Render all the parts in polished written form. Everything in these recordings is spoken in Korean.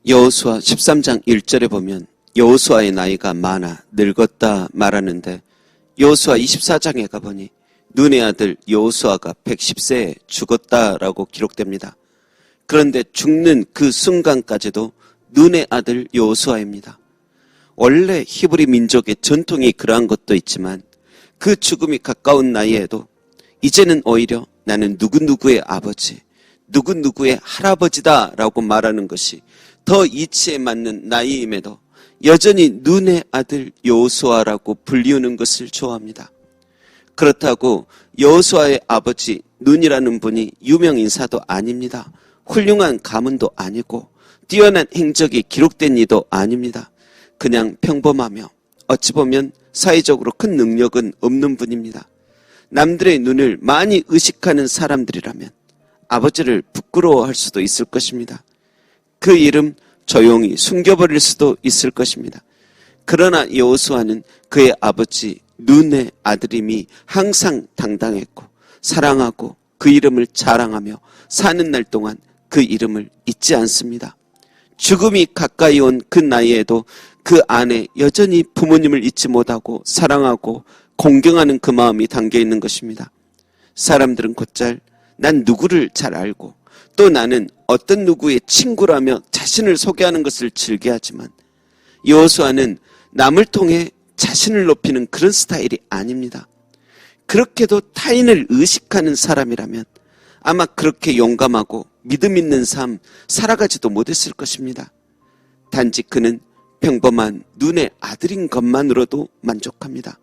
여호수아 13장 1절에 보면 여호수아의 나이가 많아 늙었다 말하는데, 여호수아 24장에 가보니 눈의 아들 여호수아가 110세에 죽었다라고 기록됩니다. 그런데 죽는 그 순간까지도 눈의 아들 여호수아입니다. 원래 히브리 민족의 전통이 그러한 것도 있지만 그 죽음이 가까운 나이에도 이제는 오히려 나는 누구누구의 아버지, 누구누구의 할아버지다 라고 말하는 것이 더 이치에 맞는 나이임에도 여전히 눈의 아들 여호수아라고 불리우는 것을 좋아합니다. 그렇다고 여호수아의 아버지 눈이라는 분이 유명 인사도 아닙니다. 훌륭한 가문도 아니고 뛰어난 행적이 기록된 이도 아닙니다. 그냥 평범하며 어찌 보면 사회적으로 큰 능력은 없는 분입니다. 남들의 눈을 많이 의식하는 사람들이라면 아버지를 부끄러워할 수도 있을 것입니다. 그 이름 조용히 숨겨버릴 수도 있을 것입니다. 그러나 여호수아는 그의 아버지 눈의 아들임이 항상 당당했고 사랑하고 그 이름을 자랑하며 사는 날 동안 그 이름을 잊지 않습니다. 죽음이 가까이 온 그 나이에도 그 안에 여전히 부모님을 잊지 못하고 사랑하고 공경하는 그 마음이 담겨 있는 것입니다. 사람들은 곧잘 난 누구를 잘 알고 또 나는 어떤 누구의 친구라며 자신을 소개하는 것을 즐겨하지만 여호수아는 남을 통해 자신을 높이는 그런 스타일이 아닙니다. 그렇게도 타인을 의식하는 사람이라면 아마 그렇게 용감하고 믿음 있는 삶 살아가지도 못했을 것입니다. 단지 그는 평범한 눈의 아들인 것만으로도 만족합니다.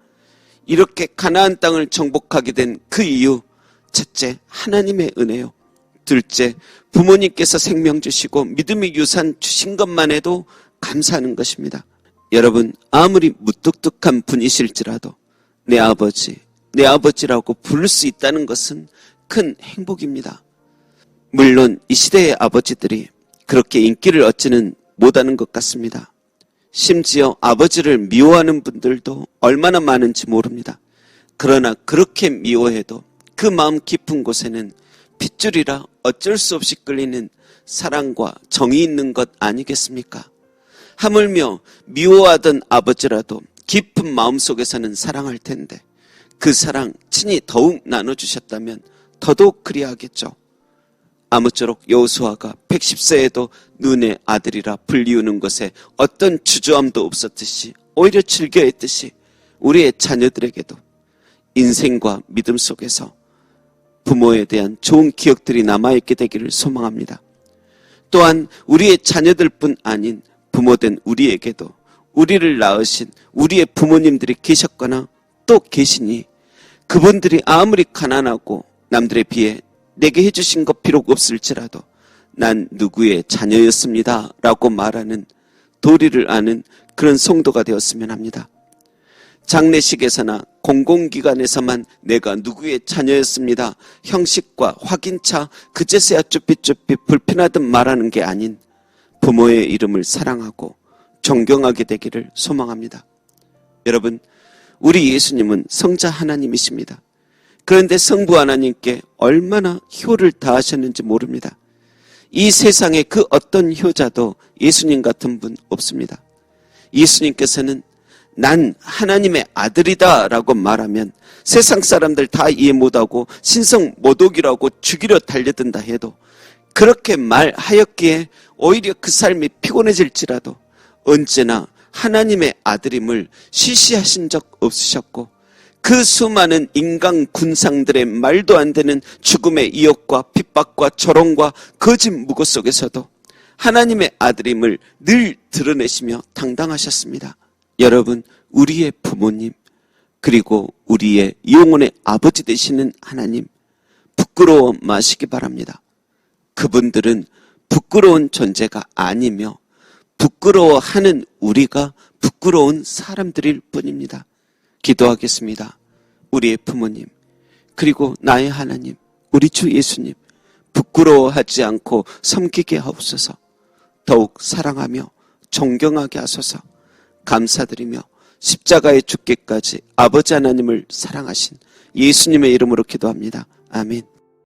이렇게 가나안 땅을 정복하게 된 그 이유, 첫째, 하나님의 은혜요. 둘째, 부모님께서 생명 주시고 믿음의 유산 주신 것만 해도 감사하는 것입니다. 여러분, 아무리 무뚝뚝한 분이실지라도 내 아버지, 내 아버지라고 부를 수 있다는 것은 큰 행복입니다. 물론 이 시대의 아버지들이 그렇게 인기를 얻지는 못하는 것 같습니다. 심지어 아버지를 미워하는 분들도 얼마나 많은지 모릅니다. 그러나 그렇게 미워해도 그 마음 깊은 곳에는 핏줄이라 어쩔 수 없이 끌리는 사랑과 정이 있는 것 아니겠습니까? 하물며 미워하던 아버지라도 깊은 마음속에서는 사랑할 텐데 그 사랑 친히 더욱 나눠주셨다면 더더욱 그리하겠죠. 아무쪼록 여호수아가 110세에도 눈의 아들이라 불리우는 것에 어떤 주저함도 없었듯이 오히려 즐겨했듯이 우리의 자녀들에게도 인생과 믿음 속에서 부모에 대한 좋은 기억들이 남아있게 되기를 소망합니다. 또한 우리의 자녀들뿐 아닌 부모된 우리에게도 우리를 낳으신 우리의 부모님들이 계셨거나 또 계시니 그분들이 아무리 가난하고 남들에 비해 내게 해주신 것 비록 없을지라도 난 누구의 자녀였습니다 라고 말하는 도리를 아는 그런 성도가 되었으면 합니다. 장례식에서나 공공기관에서만 내가 누구의 자녀였습니다 형식과 확인차 그제서야 쭈삣쭈삣 불편하듯 말하는 게 아닌 부모의 이름을 사랑하고 존경하게 되기를 소망합니다. 여러분, 우리 예수님은 성자 하나님이십니다. 그런데 성부 하나님께 얼마나 효를 다하셨는지 모릅니다. 이 세상에 그 어떤 효자도 예수님 같은 분 없습니다. 예수님께서는 난 하나님의 아들이다 라고 말하면 세상 사람들 다 이해 못하고 신성 모독이라고 죽이려 달려든다 해도 그렇게 말하였기에 오히려 그 삶이 피곤해질지라도 언제나 하나님의 아들임을 시시하신 적 없으셨고 그 수많은 인간 군상들의 말도 안 되는 죽음의 이욕과 핍박과 조롱과 거짓 무고 속에서도 하나님의 아들임을 늘 드러내시며 당당하셨습니다. 여러분, 우리의 부모님 그리고 우리의 영혼의 아버지 되시는 하나님 부끄러워 마시기 바랍니다. 그분들은 부끄러운 존재가 아니며 부끄러워하는 우리가 부끄러운 사람들일 뿐입니다. 기도하겠습니다. 우리의 부모님 그리고 나의 하나님 우리 주 예수님 부끄러워하지 않고 섬기게 하옵소서. 더욱 사랑하며 존경하게 하소서. 감사드리며 십자가에 죽기까지 아버지 하나님을 사랑하신 예수님의 이름으로 기도합니다. 아멘.